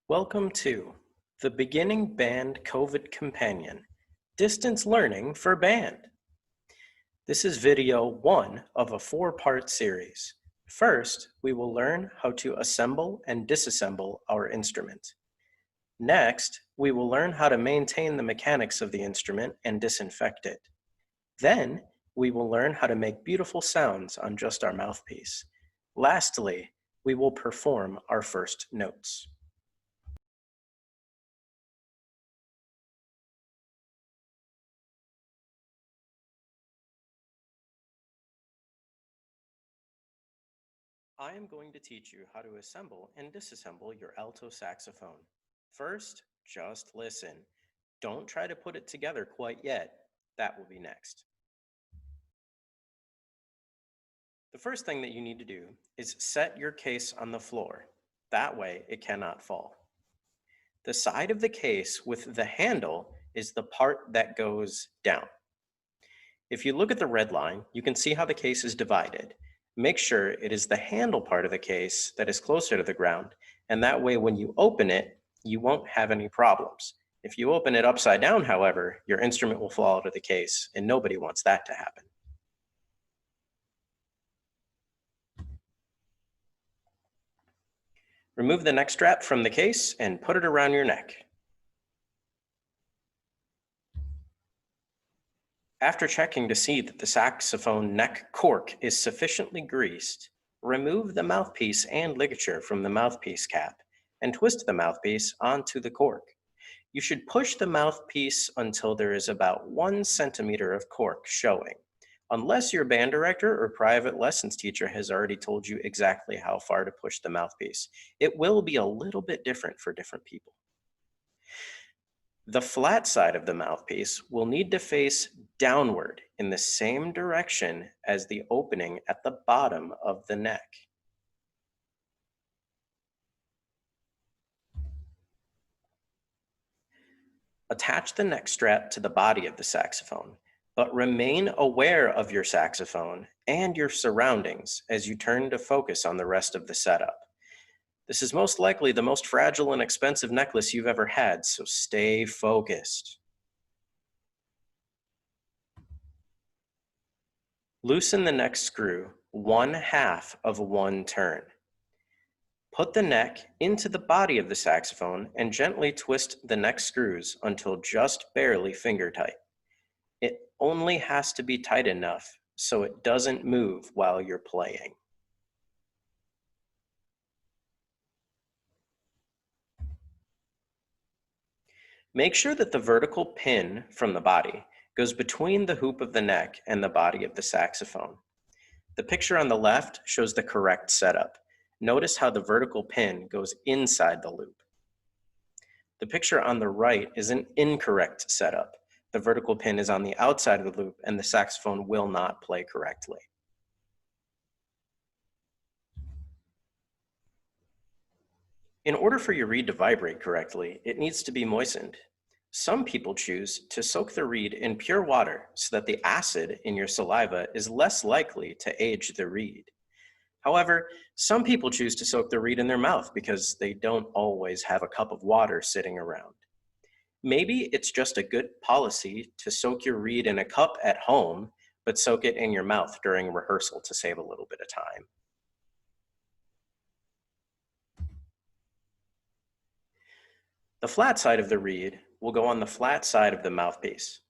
Welcome to the Beginning Band COVID Companion, Distance Learning for Band. This is video 1 of a 4-part series. First, we will learn how to assemble and disassemble our instrument. Next, we will learn how to maintain the mechanics of the instrument and disinfect it. Then, we will learn how to make beautiful sounds on just our mouthpiece. Lastly, we will perform our first notes. I am going to teach you how to assemble and disassemble your alto saxophone. First, just listen. Don't try to put it together quite yet. That will be next. The first thing that you need to do is set your case on the floor. That way it cannot fall. The side of the case with the handle is the part that goes down. If you look at the red line, you can see how the case is divided. Make sure it is the handle part of the case that is closer to the ground, and that way when you open it, you won't have any problems. If you open it upside down, however, your instrument will fall out of the case, and nobody wants that to happen. Remove the neck strap from the case and put it around your neck. After checking to see that the saxophone neck cork is sufficiently greased, remove the mouthpiece and ligature from the mouthpiece cap and twist the mouthpiece onto the cork. You should push the mouthpiece until there is about 1 centimeter of cork showing, unless your band director or private lessons teacher has already told you exactly how far to push the mouthpiece. It will be a little bit different for different people. The flat side of the mouthpiece will need to face downward in the same direction as the opening at the bottom of the neck. Attach the neck strap to the body of the saxophone, but remain aware of your saxophone and your surroundings as you turn to focus on the rest of the setup. This is most likely the most fragile and expensive necklace you've ever had, so stay focused. Loosen the neck screw 1/2 of 1 turn. Put the neck into the body of the saxophone and gently twist the neck screws until just barely finger tight. It only has to be tight enough so it doesn't move while you're playing. Make sure that the vertical pin from the body goes between the hoop of the neck and the body of the saxophone. The picture on the left shows the correct setup. Notice how the vertical pin goes inside the loop. The picture on the right is an incorrect setup. The vertical pin is on the outside of the loop and the saxophone will not play correctly. In order for your reed to vibrate correctly, it needs to be moistened. Some people choose to soak the reed in pure water so that the acid in your saliva is less likely to age the reed. However, some people choose to soak the reed in their mouth because they don't always have a cup of water sitting around. Maybe it's just a good policy to soak your reed in a cup at home, but soak it in your mouth during rehearsal to save a little bit of time. The flat side of the reed will go on the flat side of the mouthpiece.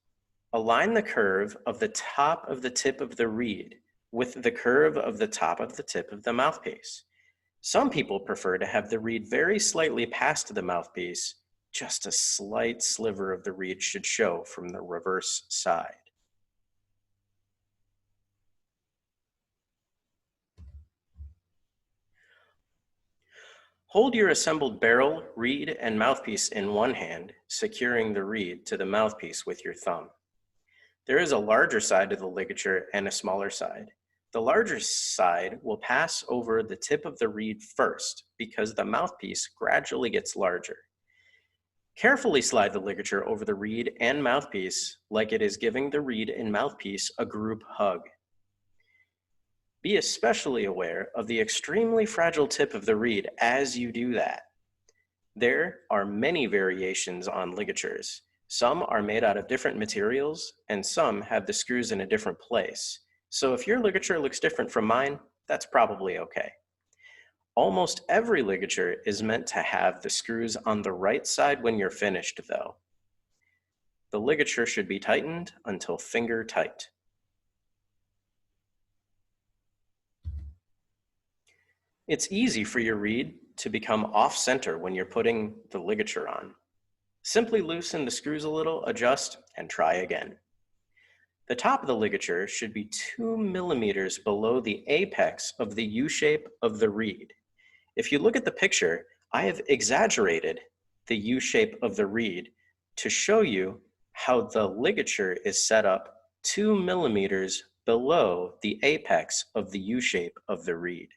Align the curve of the top of the tip of the reed with the curve of the top of the tip of the mouthpiece. Some people prefer to have the reed very slightly past the mouthpiece. Just a slight sliver of the reed should show from the reverse side. Hold your assembled barrel, reed, and mouthpiece in one hand, securing the reed to the mouthpiece with your thumb. There is a larger side to the ligature and a smaller side. The larger side will pass over the tip of the reed first because the mouthpiece gradually gets larger. Carefully slide the ligature over the reed and mouthpiece like it is giving the reed and mouthpiece a group hug. Be especially aware of the extremely fragile tip of the reed as you do that. There are many variations on ligatures. Some are made out of different materials, and some have the screws in a different place. So if your ligature looks different from mine, that's probably okay. Almost every ligature is meant to have the screws on the right side when you're finished, though. The ligature should be tightened until finger tight. It's easy for your reed to become off-center when you're putting the ligature on. Simply loosen the screws a little, adjust, and try again. The top of the ligature should be 2 millimeters below the apex of the U-shape of the reed. If you look at the picture, I have exaggerated the U-shape of the reed to show you how the ligature is set up 2 millimeters below the apex of the U-shape of the reed.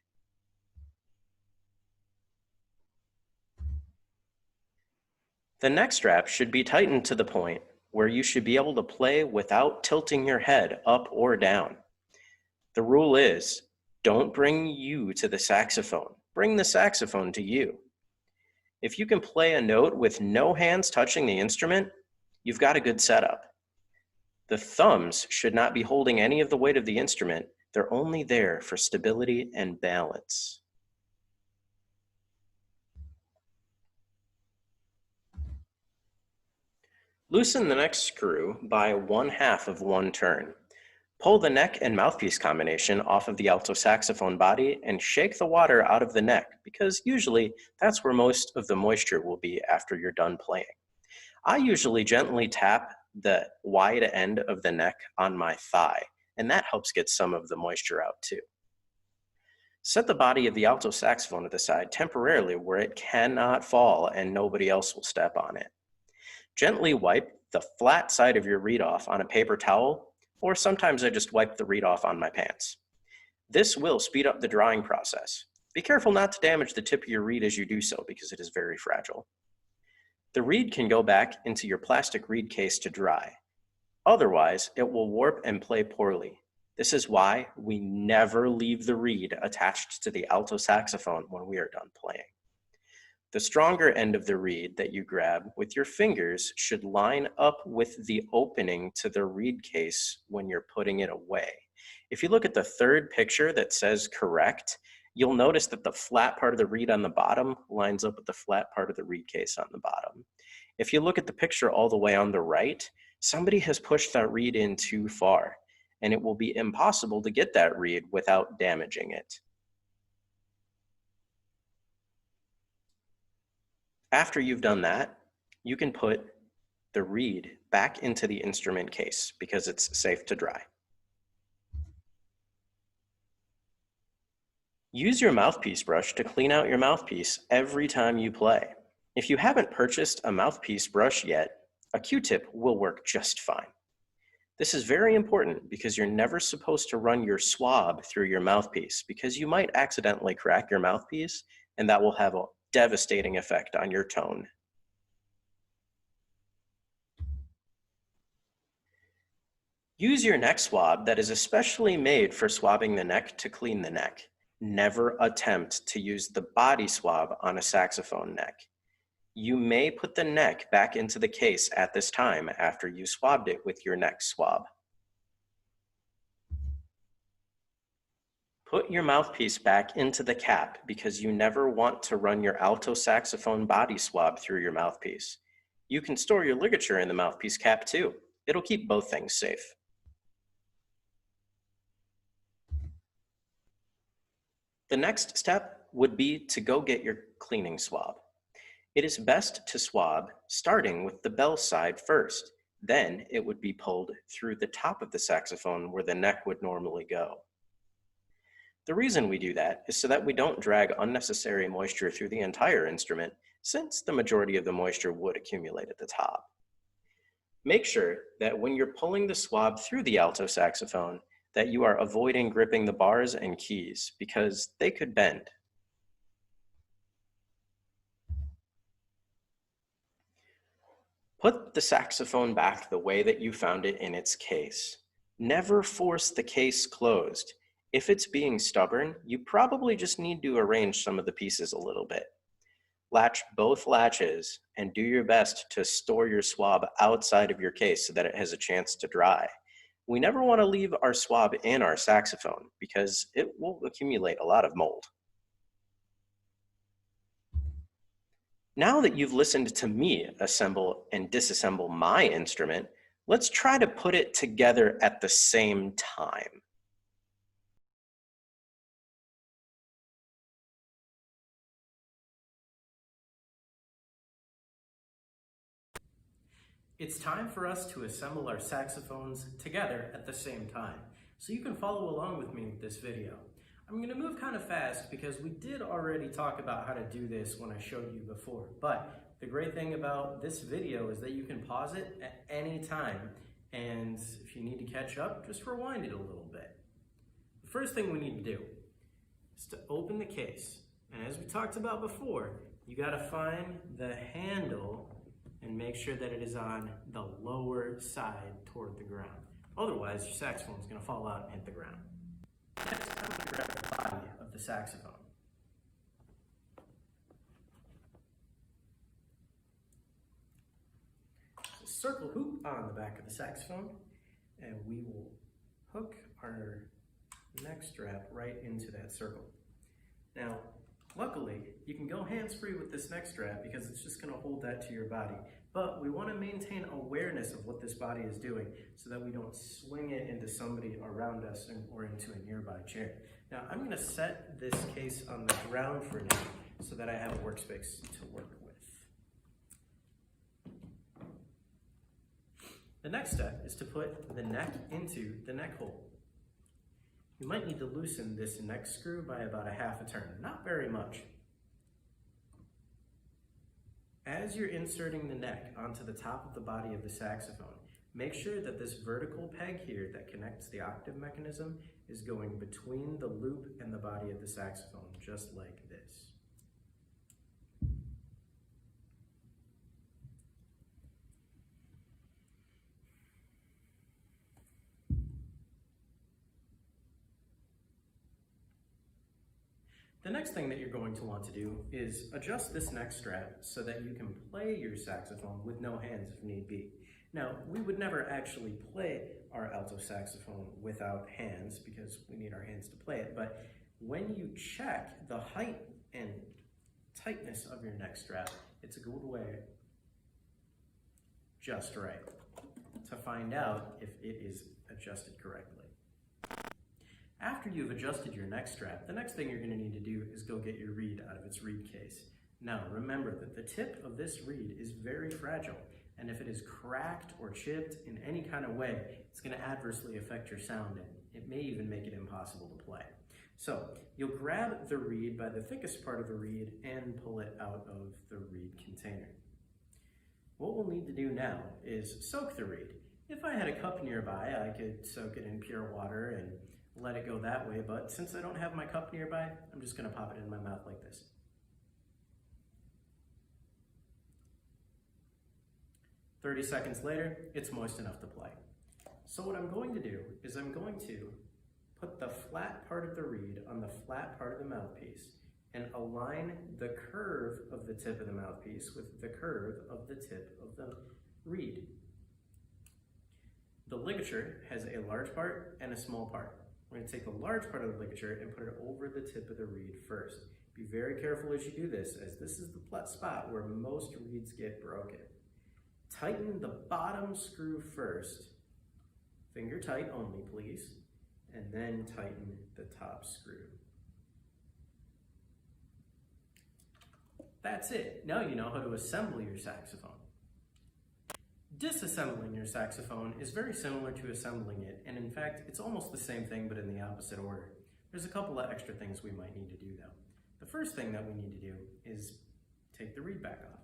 The neck strap should be tightened to the point where you should be able to play without tilting your head up or down. The rule is, don't bring you to the saxophone. Bring the saxophone to you. If you can play a note with no hands touching the instrument, you've got a good setup. The thumbs should not be holding any of the weight of the instrument. They're only there for stability and balance. Loosen the neck screw by 1/2 of one turn. Pull the neck and mouthpiece combination off of the alto saxophone body and shake the water out of the neck because usually that's where most of the moisture will be after you're done playing. I usually gently tap the wide end of the neck on my thigh, and that helps get some of the moisture out too. Set the body of the alto saxophone to the side temporarily where it cannot fall and nobody else will step on it. Gently wipe the flat side of your reed off on a paper towel, or sometimes I just wipe the reed off on my pants. This will speed up the drying process. Be careful not to damage the tip of your reed as you do so because it is very fragile. The reed can go back into your plastic reed case to dry. Otherwise, it will warp and play poorly. This is why we never leave the reed attached to the alto saxophone when we are done playing. The stronger end of the reed that you grab with your fingers should line up with the opening to the reed case when you're putting it away. If you look at the third picture that says correct, you'll notice that the flat part of the reed on the bottom lines up with the flat part of the reed case on the bottom. If you look at the picture all the way on the right, somebody has pushed that reed in too far, and it will be impossible to get that reed without damaging it. After you've done that, you can put the reed back into the instrument case because it's safe to dry. Use your mouthpiece brush to clean out your mouthpiece every time you play. If you haven't purchased a mouthpiece brush yet, a Q-tip will work just fine. This is very important because you're never supposed to run your swab through your mouthpiece because you might accidentally crack your mouthpiece and that will have a devastating effect on your tone. Use your neck swab that is especially made for swabbing the neck to clean the neck. Never attempt to use the body swab on a saxophone neck. You may put the neck back into the case at this time after you swabbed it with your neck swab. Put your mouthpiece back into the cap because you never want to run your alto saxophone body swab through your mouthpiece. You can store your ligature in the mouthpiece cap too. It'll keep both things safe. The next step would be to go get your cleaning swab. It is best to swab starting with the bell side first. Then it would be pulled through the top of the saxophone where the neck would normally go. The reason we do that is so that we don't drag unnecessary moisture through the entire instrument, since the majority of the moisture would accumulate at the top. Make sure that when you're pulling the swab through the alto saxophone, that you are avoiding gripping the bars and keys because they could bend. Put the saxophone back the way that you found it in its case. Never force the case closed. If it's being stubborn, you probably just need to arrange some of the pieces a little bit. Latch both latches and do your best to store your swab outside of your case so that it has a chance to dry. We never want to leave our swab in our saxophone because it will accumulate a lot of mold. Now that you've listened to me assemble and disassemble my instrument, let's try to put it together at the same time. It's time for us to assemble our saxophones together at the same time, so you can follow along with me with this video. I'm going to move kind of fast because we did already talk about how to do this when I showed you before, but the great thing about this video is that you can pause it at any time, and if you need to catch up, just rewind it a little bit. The first thing we need to do is to open the case, and as we talked about before, you got to find the handle and make sure that it is on the lower side toward the ground. Otherwise, your saxophone is going to fall out and hit the ground. Next, I'm going to grab the body of the saxophone. There's a circle hoop on the back of the saxophone, and we will hook our neck strap right into that circle. Now, luckily, you can go hands-free with this neck strap because it's just going to hold that to your body. But we want to maintain awareness of what this body is doing so that we don't swing it into somebody around us or into a nearby chair. Now, I'm going to set this case on the ground for now so that I have a workspace to work with. The next step is to put the neck into the neck hole. You might need to loosen this neck screw by about a half a turn, not very much. As you're inserting the neck onto the top of the body of the saxophone, make sure that this vertical peg here that connects the octave mechanism is going between the loop and the body of the saxophone, just like this. The next thing that you're going to want to do is adjust this neck strap so that you can play your saxophone with no hands if need be. Now, we would never actually play our alto saxophone without hands because we need our hands to play it, but when you check the height and tightness of your neck strap, it's a good way, just right, to find out if it is adjusted correctly. After you've adjusted your neck strap, the next thing you're going to need to do is go get your reed out of its reed case. Now, remember that the tip of this reed is very fragile, and if it is cracked or chipped in any kind of way, it's going to adversely affect your sound, and it may even make it impossible to play. So, you'll grab the reed by the thickest part of the reed and pull it out of the reed container. What we'll need to do now is soak the reed. If I had a cup nearby, I could soak it in pure water and let it go that way, but since I don't have my cup nearby, I'm just going to pop it in my mouth like this. "30 seconds later, it's moist enough to play. So what I'm going to do is I'm going to put the flat part of the reed on the flat part of the mouthpiece and align the curve of the tip of the mouthpiece with the curve of the tip of the reed. The ligature has a large part and a small part. We're going to take the large part of the ligature and put it over the tip of the reed first. Be very careful as you do this, as this is the spot where most reeds get broken. Tighten the bottom screw first, finger tight only please, and then tighten the top screw. That's it. Now you know how to assemble your saxophone. Disassembling your saxophone is very similar to assembling it, and in fact, it's almost the same thing but in the opposite order. There's a couple of extra things we might need to do though. The first thing that we need to do is take the reed back off.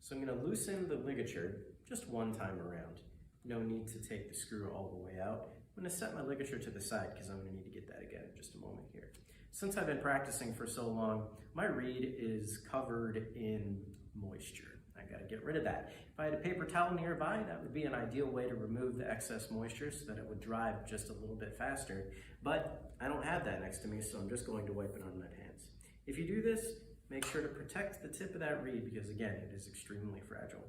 So I'm going to loosen the ligature just one time around. No need to take the screw all the way out. I'm going to set my ligature to the side because I'm going to need to get that again in just a moment here. Since I've been practicing for so long, my reed is covered in moisture. I got to get rid of that. If I had a paper towel nearby, that would be an ideal way to remove the excess moisture so that it would dry just a little bit faster. But I don't have that next to me, so I'm just going to wipe it on my hands. If you do this, make sure to protect the tip of that reed because again, it is extremely fragile.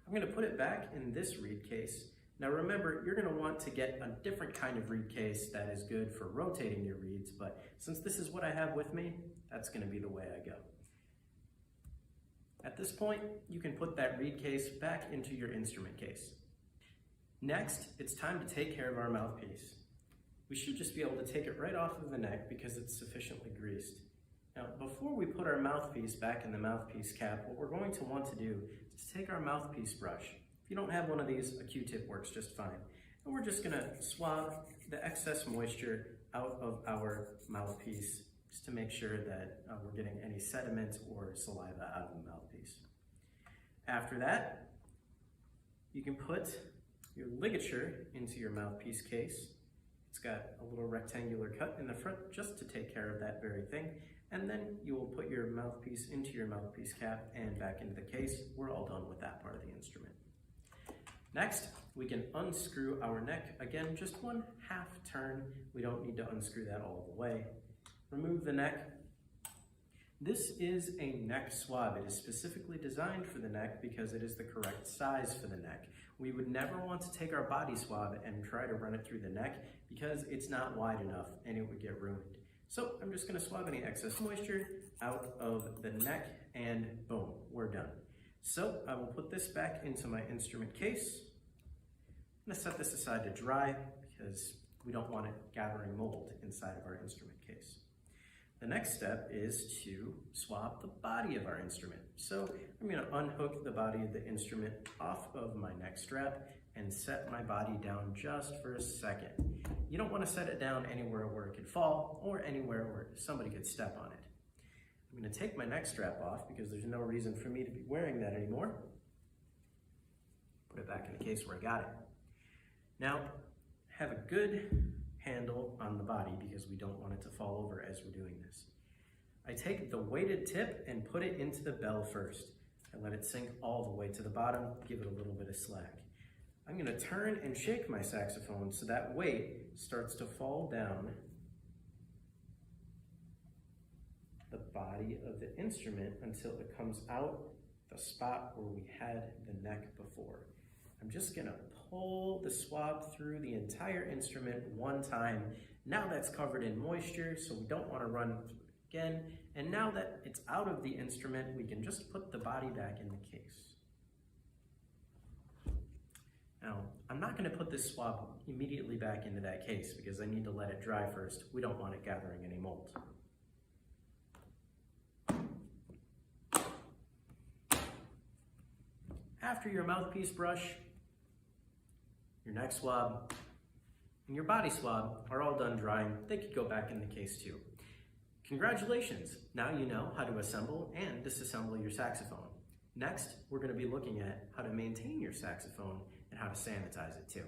I'm going to put it back in this reed case. Now remember, you're going to want to get a different kind of reed case that is good for rotating your reeds, but since this is what I have with me, that's going to be the way I go. At this point, you can put that reed case back into your instrument case. Next, it's time to take care of our mouthpiece. We should just be able to take it right off of the neck because it's sufficiently greased. Now, before we put our mouthpiece back in the mouthpiece cap, what we're going to want to do is to take our mouthpiece brush. If you don't have one of these, a Q-tip works just fine. And we're just gonna swab the excess moisture out of our mouthpiece just to make sure that we're getting any sediment or saliva out of the mouthpiece. After that, you can put your ligature into your mouthpiece case. It's got a little rectangular cut in the front just to take care of that very thing. And then you will put your mouthpiece into your mouthpiece cap and back into the case. We're all done with that part of the instrument. Next, we can unscrew our neck. Again, just 1/2 turn. We don't need to unscrew that all the way. Remove the neck. This is a neck swab. It is specifically designed for the neck because it is the correct size for the neck. We would never want to take our body swab and try to run it through the neck because it's not wide enough and it would get ruined. So I'm just going to swab any excess moisture out of the neck and boom, we're done. So I will put this back into my instrument case. I'm going to set this aside to dry because we don't want it gathering mold inside of our instrument case. The next step is to swab the body of our instrument. So I'm going to unhook the body of the instrument off of my neck strap and set my body down just for a second. You don't want to set it down anywhere where it could fall or anywhere where somebody could step on it. I'm going to take my neck strap off because there's no reason for me to be wearing that anymore. Put it back in the case where I got it. Now, have a good handle on the body because we don't want it to fall over as we're doing this. I take the weighted tip and put it into the bell first. I let it sink all the way to the bottom, give it a little bit of slack. I'm going to turn and shake my saxophone so that weight starts to fall down the body of the instrument until it comes out the spot where we had the neck before. I'm just going to pull the swab through the entire instrument one time. Now that's covered in moisture, so we don't want to run through it again. And now that it's out of the instrument, we can just put the body back in the case. Now, I'm not going to put this swab immediately back into that case because I need to let it dry first. We don't want it gathering any mold. After your mouthpiece brush, your neck swab, and your body swab are all done drying, they could go back in the case too. Congratulations! Now you know how to assemble and disassemble your saxophone. Next, we're going to be looking at how to maintain your saxophone and how to sanitize it too.